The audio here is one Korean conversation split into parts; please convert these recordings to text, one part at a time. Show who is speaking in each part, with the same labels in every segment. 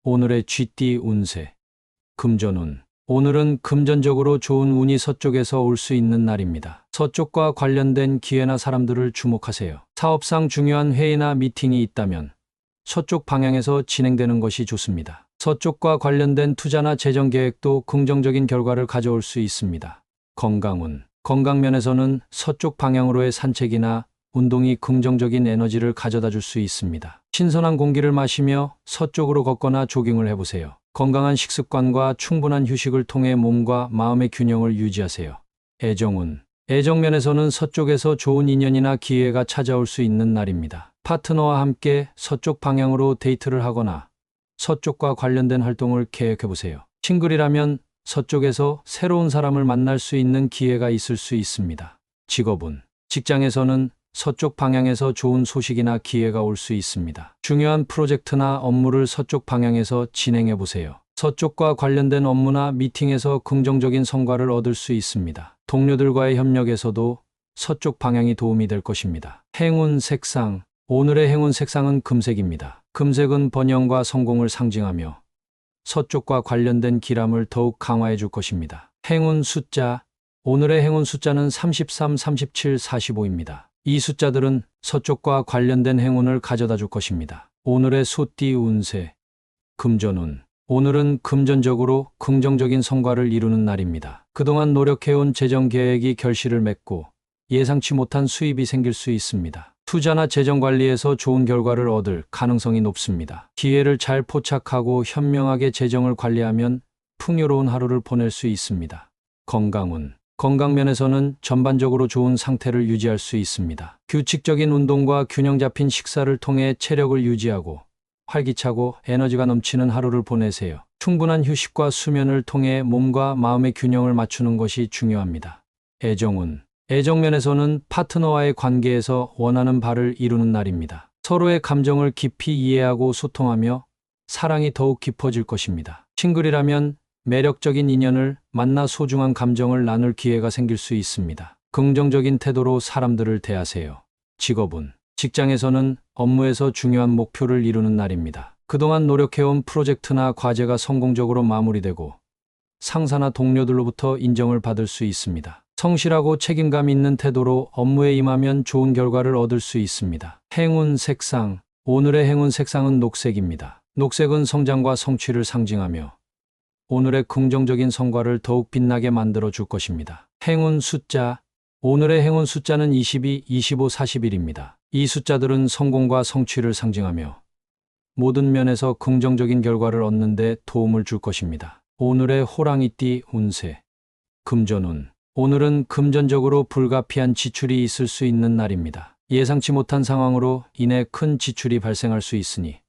Speaker 1: 오늘의 쥐띠 운세. 금전운. 오늘은 금전적으로 좋은 운이 서쪽에서 올 수 있는 날입니다. 서쪽과 관련된 기회나 사람들을 주목하세요. 사업상 중요한 회의나 미팅이 있다면 서쪽 방향에서 진행되는 것이 좋습니다. 서쪽과 관련된 투자나 재정 계획도 긍정적인 결과를 가져올 수 있습니다. 건강운. 건강면에서는 서쪽 방향으로의 산책이나 운동이 긍정적인 에너지를 가져다 줄 수 있습니다. 신선한 공기를 마시며 서쪽으로 걷거나 조깅을 해보세요. 건강한 식습관과 충분한 휴식을 통해 몸과 마음의 균형을 유지하세요. 애정운. 애정면에서는 서쪽에서 좋은 인연이나 기회가 찾아올 수 있는 날입니다. 파트너와 함께 서쪽 방향으로 데이트를 하거나 서쪽과 관련된 활동을 계획해보세요. 싱글이라면 서쪽에서 새로운 사람을 만날 수 있는 기회가 있을 수 있습니다. 직업운. 직장에서는 서쪽 방향에서 좋은 소식이나 기회가 올 수 있습니다. 중요한 프로젝트나 업무를 서쪽 방향에서 진행해 보세요. 서쪽과 관련된 업무나 미팅에서 긍정적인 성과를 얻을 수 있습니다. 동료들과의 협력에서도 서쪽 방향이 도움이 될 것입니다. 행운 색상. 오늘의 행운 색상은 금색입니다. 금색은 번영과 성공을 상징하며 서쪽과 관련된 기람을 더욱 강화해 줄 것입니다. 행운 숫자. 오늘의 행운 숫자는 33, 37, 45입니다. 이 숫자들은 서쪽과 관련된 행운을 가져다 줄 것입니다. 오늘의 소띠 운세. 금전운. 오늘은 금전적으로 긍정적인 성과를 이루는 날입니다. 그동안 노력해온 재정 계획이 결실을 맺고 예상치 못한 수입이 생길 수 있습니다. 투자나 재정 관리에서 좋은 결과를 얻을 가능성이 높습니다. 기회를 잘 포착하고 현명하게 재정을 관리하면 풍요로운 하루를 보낼 수 있습니다. 건강운. 건강면에서는 전반적으로 좋은 상태를 유지할 수 있습니다. 규칙적인 운동과 균형 잡힌 식사를 통해 체력을 유지하고 활기차고 에너지가 넘치는 하루를 보내세요. 충분한 휴식과 수면을 통해 몸과 마음의 균형을 맞추는 것이 중요합니다. 애정운. 애정면에서는 파트너와의 관계에서 원하는 바를 이루는 날입니다. 서로의 감정을 깊이 이해하고 소통하며 사랑이 더욱 깊어질 것입니다. 싱글이라면 매력적인 인연을 만나 소중한 감정을 나눌 기회가 생길 수 있습니다. 긍정적인 태도로 사람들을 대하세요. 직업운. 직장에서는 업무에서 중요한 목표를 이루는 날입니다. 그동안 노력해온 프로젝트나 과제가 성공적으로 마무리되고 상사나 동료들로부터 인정을 받을 수 있습니다. 성실하고 책임감 있는 태도로 업무에 임하면 좋은 결과를 얻을 수 있습니다. 행운 색상. 오늘의 행운 색상은 녹색입니다. 녹색은 성장과 성취를 상징하며 오늘의 긍정적인 성과를 더욱 빛나게 만들어 줄 것입니다. 행운 숫자. 오늘의 행운 숫자는 22, 25, 41입니다. 이 숫자들은 성공과 성취를 상징하며 모든 면에서 긍정적인 결과를 얻는 데 도움을 줄 것입니다. 오늘의 호랑이띠 운세. 금전운. 오늘은 금전적으로 불가피한 지출이 있을 수 있는 날입니다. 예상치 못한 상황으로 인해 큰 지출이 발생할 수 있으니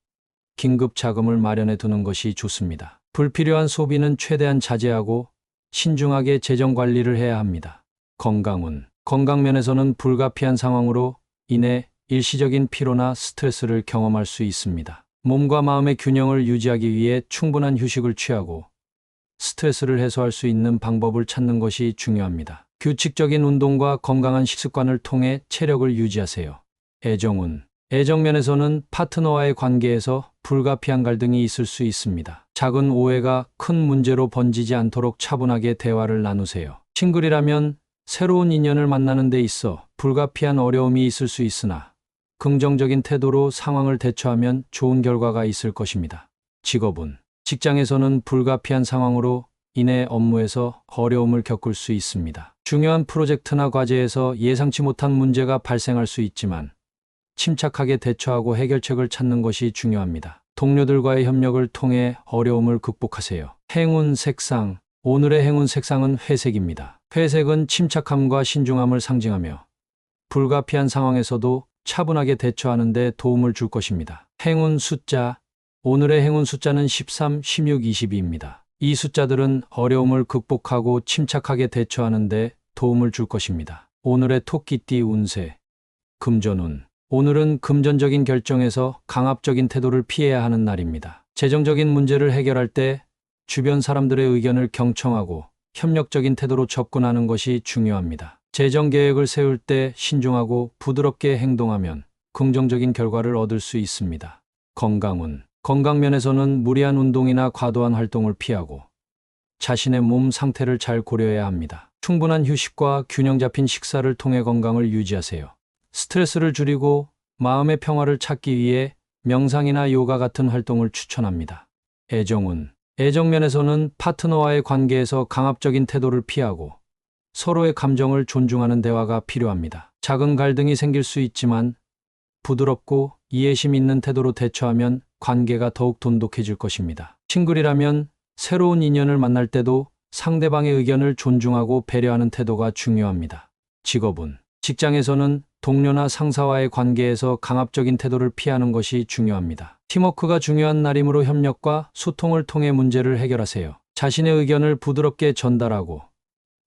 Speaker 1: 긴급 자금을 마련해 두는 것이 좋습니다. 불필요한 소비는 최대한 자제하고 신중하게 재정 관리를 해야 합니다. 건강운. 건강면에서는 불가피한 상황으로 인해 일시적인 피로나 스트레스를 경험할 수 있습니다. 몸과 마음의 균형을 유지하기 위해 충분한 휴식을 취하고 스트레스를 해소할 수 있는 방법을 찾는 것이 중요합니다. 규칙적인 운동과 건강한 식습관을 통해 체력을 유지하세요. 애정운. 애정면에서는 파트너와의 관계에서 불가피한 갈등이 있을 수 있습니다. 작은 오해가 큰 문제로 번지지 않도록 차분하게 대화를 나누세요. 싱글이라면 새로운 인연을 만나는 데 있어 불가피한 어려움이 있을 수 있으나 긍정적인 태도로 상황을 대처하면 좋은 결과가 있을 것입니다. 직업운. 직장에서는 불가피한 상황으로 인해 업무에서 어려움을 겪을 수 있습니다. 중요한 프로젝트나 과제에서 예상치 못한 문제가 발생할 수 있지만 침착하게 대처하고 해결책을 찾는 것이 중요합니다. 동료들과의 협력을 통해 어려움을 극복하세요. 행운 색상. 오늘의 행운 색상은 회색입니다. 회색은 침착함과 신중함을 상징하며 불가피한 상황에서도 차분하게 대처하는 데 도움을 줄 것입니다. 행운 숫자. 오늘의 행운 숫자는 13, 16, 22입니다. 이 숫자들은 어려움을 극복하고 침착하게 대처하는 데 도움을 줄 것입니다. 오늘의 토끼띠 운세. 금전운. 오늘은 금전적인 결정에서 강압적인 태도를 피해야 하는 날입니다. 재정적인 문제를 해결할 때 주변 사람들의 의견을 경청하고 협력적인 태도로 접근하는 것이 중요합니다. 재정 계획을 세울 때 신중하고 부드럽게 행동하면 긍정적인 결과를 얻을 수 있습니다. 건강운. 건강면에서는 무리한 운동이나 과도한 활동을 피하고 자신의 몸 상태를 잘 고려해야 합니다. 충분한 휴식과 균형 잡힌 식사를 통해 건강을 유지하세요. 스트레스를 줄이고 마음의 평화를 찾기 위해 명상이나 요가 같은 활동을 추천합니다. 애정운. 애정면에서는 파트너와의 관계에서 강압적인 태도를 피하고 서로의 감정을 존중하는 대화가 필요합니다. 작은 갈등이 생길 수 있지만 부드럽고 이해심 있는 태도로 대처하면 관계가 더욱 돈독해질 것입니다. 싱글이라면 새로운 인연을 만날 때도 상대방의 의견을 존중하고 배려하는 태도가 중요합니다. 직업운. 직장에서는 동료나 상사와의 관계에서 강압적인 태도를 피하는 것이 중요합니다. 팀워크가 중요한 날이므로 협력과 소통을 통해 문제를 해결하세요. 자신의 의견을 부드럽게 전달하고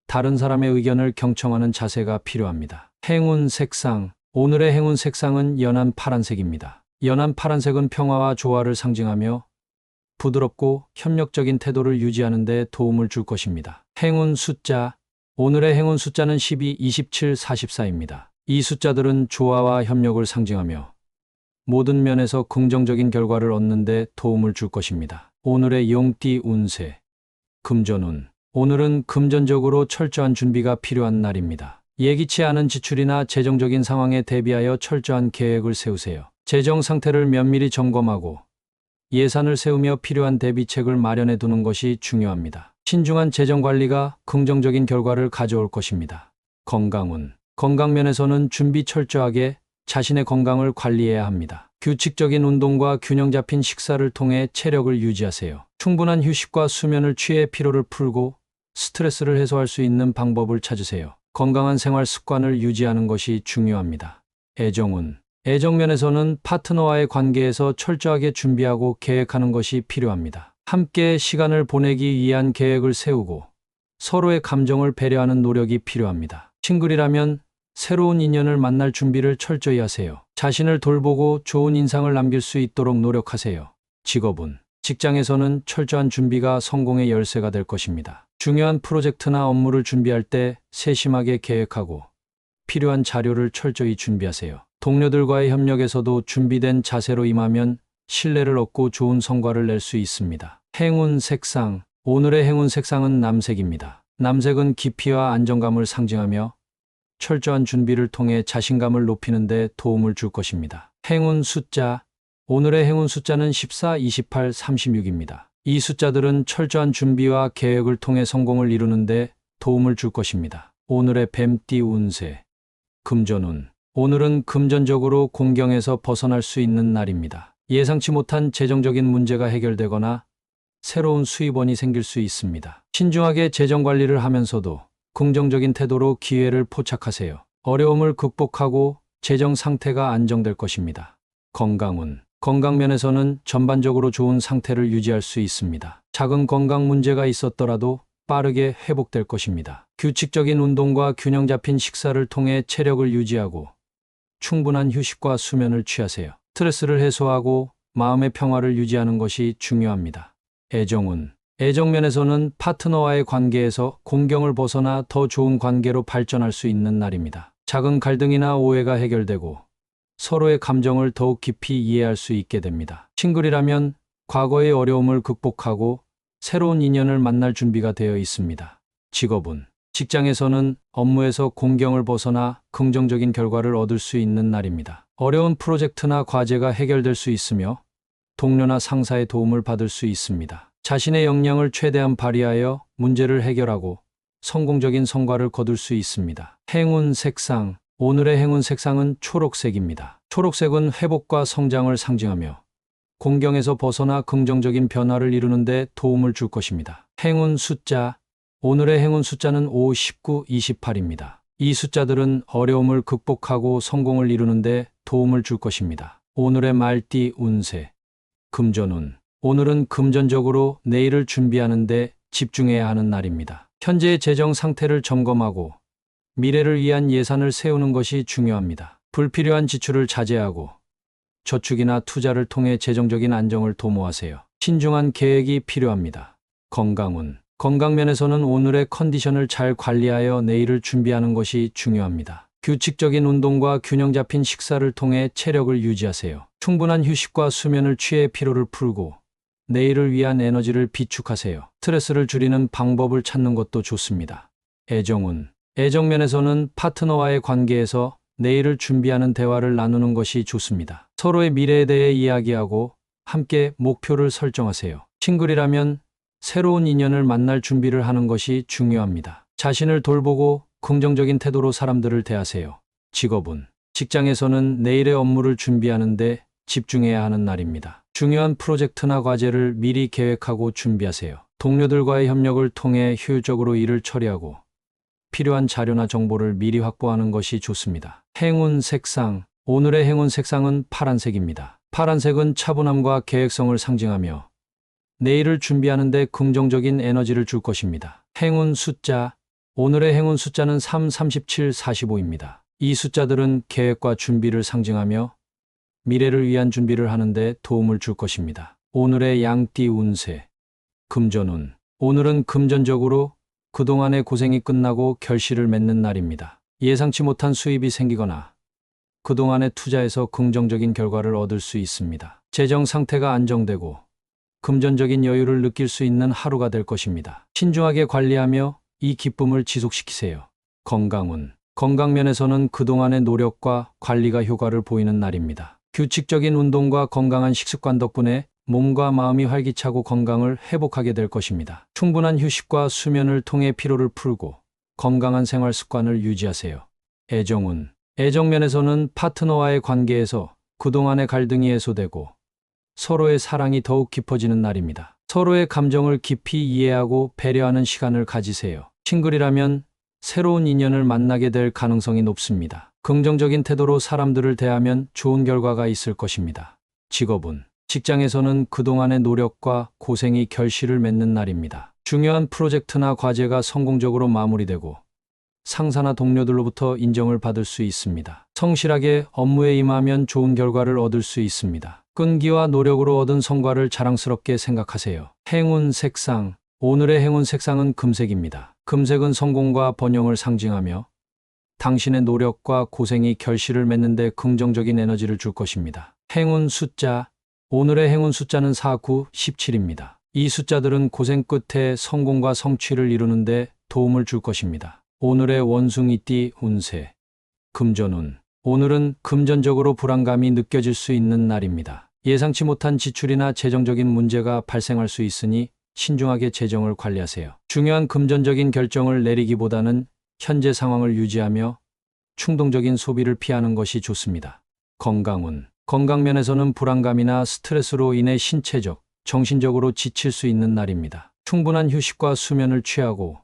Speaker 1: 다른 사람의 의견을 경청하는 자세가 필요합니다. 행운 색상. 오늘의 행운 색상은 연한 파란색입니다. 연한 파란색은 평화와 조화를 상징하며 부드럽고 협력적인 태도를 유지하는 데 도움을 줄 것입니다. 행운 숫자. 오늘의 행운 숫자는 12, 27, 44입니다. 이 숫자들은 조화와 협력을 상징하며 모든 면에서 긍정적인 결과를 얻는 데 도움을 줄 것입니다. 오늘의 용띠 운세. 금전운. 오늘은 금전적으로 철저한 준비가 필요한 날입니다. 예기치 않은 지출이나 재정적인 상황에 대비하여 철저한 계획을 세우세요. 재정 상태를 면밀히 점검하고 예산을 세우며 필요한 대비책을 마련해 두는 것이 중요합니다. 신중한 재정 관리가 긍정적인 결과를 가져올 것입니다. 건강운. 건강면에서는 준비 철저하게 자신의 건강을 관리해야 합니다. 규칙적인 운동과 균형 잡힌 식사를 통해 체력을 유지하세요. 충분한 휴식과 수면을 취해 피로를 풀고 스트레스를 해소할 수 있는 방법을 찾으세요. 건강한 생활 습관을 유지하는 것이 중요합니다. 애정운. 애정면에서는 파트너와의 관계에서 철저하게 준비하고 계획하는 것이 필요합니다. 함께 시간을 보내기 위한 계획을 세우고 서로의 감정을 배려하는 노력이 필요합니다. 싱글이라면 새로운 인연을 만날 준비를 철저히 하세요. 자신을 돌보고 좋은 인상을 남길 수 있도록 노력하세요. 직업운. 직장에서는 철저한 준비가 성공의 열쇠가 될 것입니다. 중요한 프로젝트나 업무를 준비할 때 세심하게 계획하고 필요한 자료를 철저히 준비하세요. 동료들과의 협력에서도 준비된 자세로 임하면 신뢰를 얻고 좋은 성과를 낼 수 있습니다. 행운 색상. 오늘의 행운 색상은 남색입니다. 남색은 깊이와 안정감을 상징하며 철저한 준비를 통해 자신감을 높이는 데 도움을 줄 것입니다. 행운 숫자. 오늘의 행운 숫자는 14, 28, 36입니다. 이 숫자들은 철저한 준비와 계획을 통해 성공을 이루는 데 도움을 줄 것입니다. 오늘의 뱀띠 운세. 금전운. 오늘은 금전적으로 공경에서 벗어날 수 있는 날입니다. 예상치 못한 재정적인 문제가 해결되거나 새로운 수입원이 생길 수 있습니다. 신중하게 재정 관리를 하면서도 긍정적인 태도로 기회를 포착하세요. 어려움을 극복하고 재정 상태가 안정될 것입니다. 건강운. 건강면에서는 전반적으로 좋은 상태를 유지할 수 있습니다. 작은 건강 문제가 있었더라도 빠르게 회복될 것입니다. 규칙적인 운동과 균형 잡힌 식사를 통해 체력을 유지하고 충분한 휴식과 수면을 취하세요. 스트레스를 해소하고 마음의 평화를 유지하는 것이 중요합니다. 애정운. 애정면에서는 파트너와의 관계에서 공경을 벗어나 더 좋은 관계로 발전할 수 있는 날입니다. 작은 갈등이나 오해가 해결되고 서로의 감정을 더욱 깊이 이해할 수 있게 됩니다. 싱글이라면 과거의 어려움을 극복하고 새로운 인연을 만날 준비가 되어 있습니다. 직업운. 직장에서는 업무에서 공경을 벗어나 긍정적인 결과를 얻을 수 있는 날입니다. 어려운 프로젝트나 과제가 해결될 수 있으며 동료나 상사의 도움을 받을 수 있습니다. 자신의 역량을 최대한 발휘하여 문제를 해결하고 성공적인 성과를 거둘 수 있습니다. 행운 색상. 오늘의 행운 색상은 초록색입니다. 초록색은 회복과 성장을 상징하며 공경에서 벗어나 긍정적인 변화를 이루는 데 도움을 줄 것입니다. 행운 숫자. 오늘의 행운 숫자는 5, 19, 28입니다. 이 숫자들은 어려움을 극복하고 성공을 이루는 데 도움을 줄 것입니다. 오늘의 말띠 운세. 금전운. 오늘은 금전적으로 내일을 준비하는 데 집중해야 하는 날입니다. 현재의 재정 상태를 점검하고 미래를 위한 예산을 세우는 것이 중요합니다. 불필요한 지출을 자제하고 저축이나 투자를 통해 재정적인 안정을 도모하세요. 신중한 계획이 필요합니다. 건강운. 건강면에서는 오늘의 컨디션을 잘 관리하여 내일을 준비하는 것이 중요합니다. 규칙적인 운동과 균형 잡힌 식사를 통해 체력을 유지하세요. 충분한 휴식과 수면을 취해 피로를 풀고 내일을 위한 에너지를 비축하세요. 스트레스를 줄이는 방법을 찾는 것도 좋습니다. 애정운. 애정면에서는 파트너와의 관계에서 내일을 준비하는 대화를 나누는 것이 좋습니다. 서로의 미래에 대해 이야기하고 함께 목표를 설정하세요. 싱글이라면 새로운 인연을 만날 준비를 하는 것이 중요합니다. 자신을 돌보고 긍정적인 태도로 사람들을 대하세요. 직업운. 직장에서는 내일의 업무를 준비하는데 집중해야 하는 날입니다. 중요한 프로젝트나 과제를 미리 계획하고 준비하세요. 동료들과의 협력을 통해 효율적으로 일을 처리하고 필요한 자료나 정보를 미리 확보하는 것이 좋습니다. 행운 색상. 오늘의 행운 색상은 파란색입니다. 파란색은 차분함과 계획성을 상징하며 내일을 준비하는 데 긍정적인 에너지를 줄 것입니다. 행운 숫자. 오늘의 행운 숫자는 3, 37, 45입니다. 이 숫자들은 계획과 준비를 상징하며 미래를 위한 준비를 하는데 도움을 줄 것입니다. 오늘의 양띠 운세. 금전운. 오늘은 금전적으로 그동안의 고생이 끝나고 결실을 맺는 날입니다. 예상치 못한 수입이 생기거나 그동안의 투자에서 긍정적인 결과를 얻을 수 있습니다. 재정 상태가 안정되고 금전적인 여유를 느낄 수 있는 하루가 될 것입니다. 신중하게 관리하며 이 기쁨을 지속시키세요. 건강운. 건강면에서는 그동안의 노력과 관리가 효과를 보이는 날입니다. 규칙적인 운동과 건강한 식습관 덕분에 몸과 마음이 활기차고 건강을 회복하게 될 것입니다. 충분한 휴식과 수면을 통해 피로를 풀고 건강한 생활 습관을 유지하세요. 애정운. 애정면에서는 파트너와의 관계에서 그동안의 갈등이 해소되고 서로의 사랑이 더욱 깊어지는 날입니다. 서로의 감정을 깊이 이해하고 배려하는 시간을 가지세요. 싱글이라면 새로운 인연을 만나게 될 가능성이 높습니다. 긍정적인 태도로 사람들을 대하면 좋은 결과가 있을 것입니다. 직업운. 직장에서는 그동안의 노력과 고생이 결실을 맺는 날입니다. 중요한 프로젝트나 과제가 성공적으로 마무리되고 상사나 동료들로부터 인정을 받을 수 있습니다. 성실하게 업무에 임하면 좋은 결과를 얻을 수 있습니다. 끈기와 노력으로 얻은 성과를 자랑스럽게 생각하세요. 행운 색상. 오늘의 행운 색상은 금색입니다. 금색은 성공과 번영을 상징하며 당신의 노력과 고생이 결실을 맺는 데 긍정적인 에너지를 줄 것입니다. 행운 숫자. 오늘의 행운 숫자는 4, 9, 17입니다. 이 숫자들은 고생 끝에 성공과 성취를 이루는 데 도움을 줄 것입니다. 오늘의 원숭이띠 운세. 금전운. 오늘은 금전적으로 불안감이 느껴질 수 있는 날입니다. 예상치 못한 지출이나 재정적인 문제가 발생할 수 있으니 신중하게 재정을 관리하세요. 중요한 금전적인 결정을 내리기보다는 현재 상황을 유지하며 충동적인 소비를 피하는 것이 좋습니다. 건강운. 건강면에서는 불안감이나 스트레스로 인해 신체적, 정신적으로 지칠 수 있는 날입니다. 충분한 휴식과 수면을 취하고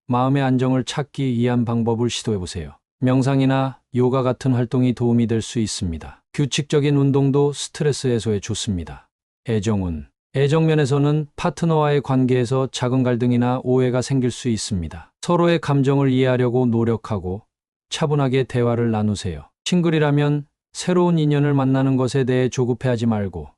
Speaker 1: 마음의 안정을 찾기 위한 방법을 시도해보세요. 명상이나 요가 같은 활동이 도움이 될 수 있습니다. 규칙적인 운동도 스트레스 해소에 좋습니다. 애정운. 애정면에서는 파트너와의 관계에서 작은 갈등이나 오해가 생길 수 있습니다. 서로의 감정을 이해하려고 노력하고 차분하게 대화를 나누세요. 싱글이라면 새로운 인연을 만나는 것에 대해 조급해하지 말고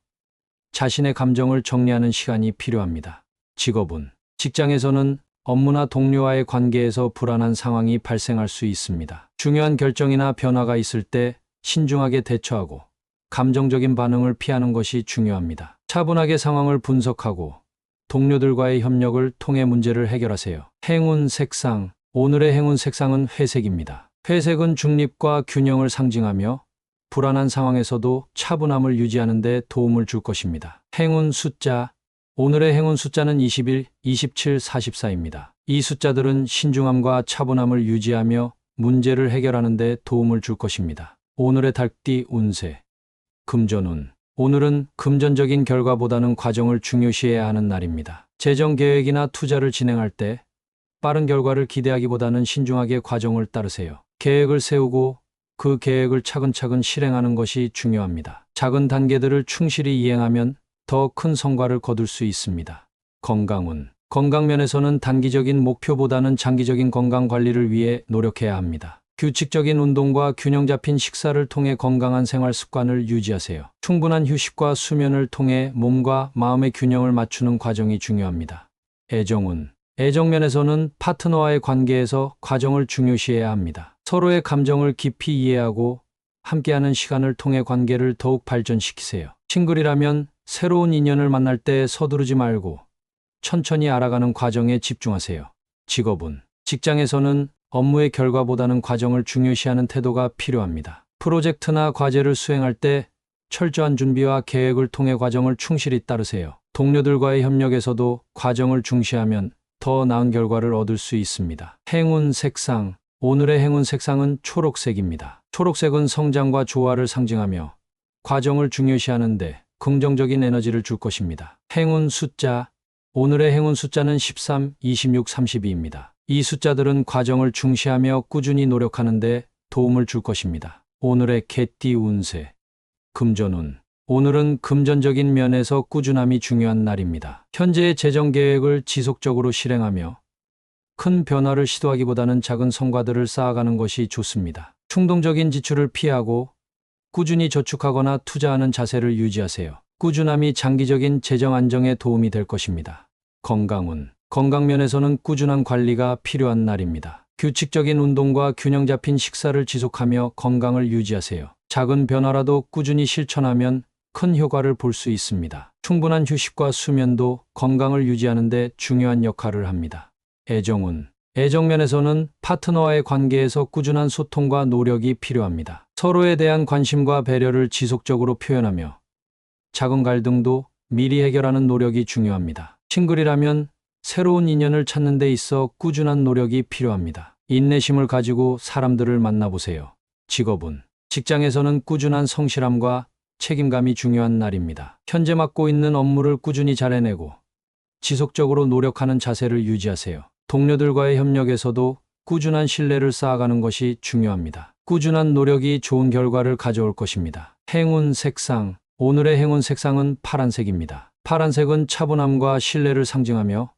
Speaker 1: 자신의 감정을 정리하는 시간이 필요합니다. 직업운. 직장에서는 업무나 동료와의 관계에서 불안한 상황이 발생할 수 있습니다. 중요한 결정이나 변화가 있을 때 신중하게 대처하고 감정적인 반응을 피하는 것이 중요합니다. 차분하게 상황을 분석하고 동료들과의 협력을 통해 문제를 해결하세요. 행운 색상. 오늘의 행운 색상은 회색입니다. 회색은 중립과 균형을 상징하며 불안한 상황에서도 차분함을 유지하는 데 도움을 줄 것입니다. 행운 숫자. 오늘의 행운 숫자는 21, 27, 44입니다. 이 숫자들은 신중함과 차분함을 유지하며 문제를 해결하는 데 도움을 줄 것입니다. 오늘의 달띠 운세. 금전운. 오늘은 금전적인 결과보다는 과정을 중요시해야 하는 날입니다. 재정 계획이나 투자를 진행할 때 빠른 결과를 기대하기보다는 신중하게 과정을 따르세요. 계획을 세우고 그 계획을 차근차근 실행하는 것이 중요합니다. 작은 단계들을 충실히 이행하면 더 큰 성과를 거둘 수 있습니다. 건강운. 건강면에서는 단기적인 목표보다는 장기적인 건강 관리를 위해 노력해야 합니다. 규칙적인 운동과 균형 잡힌 식사를 통해 건강한 생활 습관을 유지하세요. 충분한 휴식과 수면을 통해 몸과 마음의 균형을 맞추는 과정이 중요합니다. 애정운. 애정면에서는 파트너와의 관계에서 과정을 중요시해야 합니다. 서로의 감정을 깊이 이해하고 함께하는 시간을 통해 관계를 더욱 발전시키세요. 싱글이라면 새로운 인연을 만날 때 서두르지 말고 천천히 알아가는 과정에 집중하세요. 직업은 직장에서는 업무의 결과보다는 과정을 중요시하는 태도가 필요합니다. 프로젝트나 과제를 수행할 때 철저한 준비와 계획을 통해 과정을 충실히 따르세요. 동료들과의 협력에서도 과정을 중시하면 더 나은 결과를 얻을 수 있습니다. 행운 색상. 오늘의 행운 색상은 초록색입니다. 초록색은 성장과 조화를 상징하며 과정을 중요시하는데 긍정적인 에너지를 줄 것입니다. 행운 숫자. 오늘의 행운 숫자는 13, 26, 32입니다. 이 숫자들은 과정을 중시하며 꾸준히 노력하는데 도움을 줄 것입니다. 오늘의 개띠 운세. 금전운. 오늘은 금전적인 면에서 꾸준함이 중요한 날입니다. 현재의 재정 계획을 지속적으로 실행하며 큰 변화를 시도하기보다는 작은 성과들을 쌓아가는 것이 좋습니다. 충동적인 지출을 피하고 꾸준히 저축하거나 투자하는 자세를 유지하세요. 꾸준함이 장기적인 재정 안정에 도움이 될 것입니다. 건강운. 건강면에서는 꾸준한 관리가 필요한 날입니다. 규칙적인 운동과 균형 잡힌 식사를 지속하며 건강을 유지하세요. 작은 변화라도 꾸준히 실천하면 큰 효과를 볼 수 있습니다. 충분한 휴식과 수면도 건강을 유지하는 데 중요한 역할을 합니다. 애정운. 애정면에서는 파트너와의 관계에서 꾸준한 소통과 노력이 필요합니다. 서로에 대한 관심과 배려를 지속적으로 표현하며 작은 갈등도 미리 해결하는 노력이 중요합니다. 싱글이라면 새로운 인연을 찾는 데 있어 꾸준한 노력이 필요합니다. 인내심을 가지고 사람들을 만나보세요. 직업은 직장에서는 꾸준한 성실함과 책임감이 중요한 날입니다. 현재 맡고 있는 업무를 꾸준히 잘 해내고 지속적으로 노력하는 자세를 유지하세요. 동료들과의 협력에서도 꾸준한 신뢰를 쌓아가는 것이 중요합니다. 꾸준한 노력이 좋은 결과를 가져올 것입니다. 행운 색상. 오늘의 행운 색상은 파란색입니다. 파란색은 차분함과 신뢰를 상징하며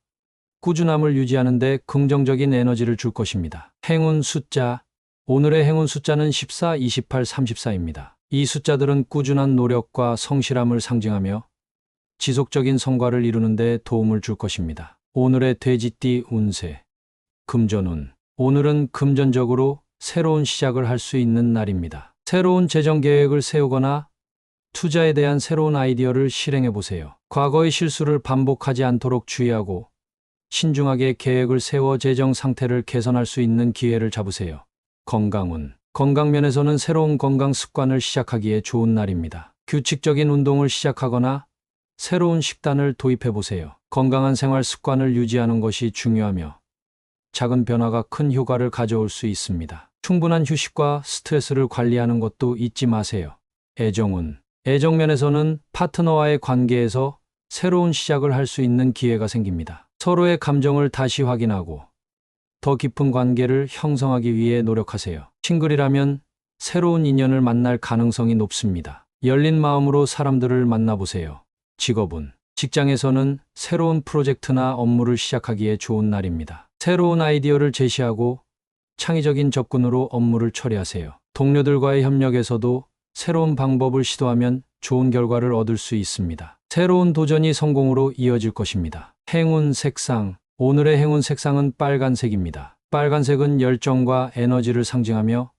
Speaker 1: 꾸준함을 유지하는 데 긍정적인 에너지를 줄 것입니다. 행운 숫자. 오늘의 행운 숫자는 14, 28, 34입니다. 이 숫자들은 꾸준한 노력과 성실함을 상징하며 지속적인 성과를 이루는 데 도움을 줄 것입니다. 오늘의 돼지띠 운세. 금전운. 오늘은 금전적으로 새로운 시작을 할 수 있는 날입니다. 새로운 재정 계획을 세우거나 투자에 대한 새로운 아이디어를 실행해 보세요. 과거의 실수를 반복하지 않도록 주의하고 신중하게 계획을 세워 재정 상태를 개선할 수 있는 기회를 잡으세요. 건강운. 건강면에서는 새로운 건강 습관을 시작하기에 좋은 날입니다. 규칙적인 운동을 시작하거나 새로운 식단을 도입해 보세요. 건강한 생활 습관을 유지하는 것이 중요하며 작은 변화가 큰 효과를 가져올 수 있습니다. 충분한 휴식과 스트레스를 관리하는 것도 잊지 마세요. 애정운. 애정면에서는 파트너와의 관계에서 새로운 시작을 할 수 있는 기회가 생깁니다. 서로의 감정을 다시 확인하고 더 깊은 관계를 형성하기 위해 노력하세요. 싱글이라면 새로운 인연을 만날 가능성이 높습니다. 열린 마음으로 사람들을 만나보세요. 직업은 직장에서는 새로운 프로젝트나 업무를 시작하기에 좋은 날입니다. 새로운 아이디어를 제시하고 창의적인 접근으로 업무를 처리하세요. 동료들과의 협력에서도 새로운 방법을 시도하면 좋은 결과를 얻을 수 있습니다. 새로운 도전이 성공으로 이어질 것입니다. 행운 색상. 오늘의 행운 색상은 빨간색입니다. 빨간색은 열정과 에너지를 상징하며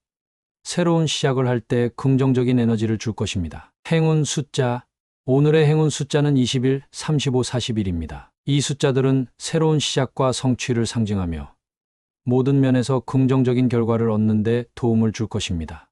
Speaker 1: 새로운 시작을 할 때 긍정적인 에너지를 줄 것입니다. 행운 숫자. 오늘의 행운 숫자는 21, 35, 41입니다. 이 숫자들은 새로운 시작과 성취를 상징하며 모든 면에서 긍정적인 결과를 얻는 데 도움을 줄 것입니다.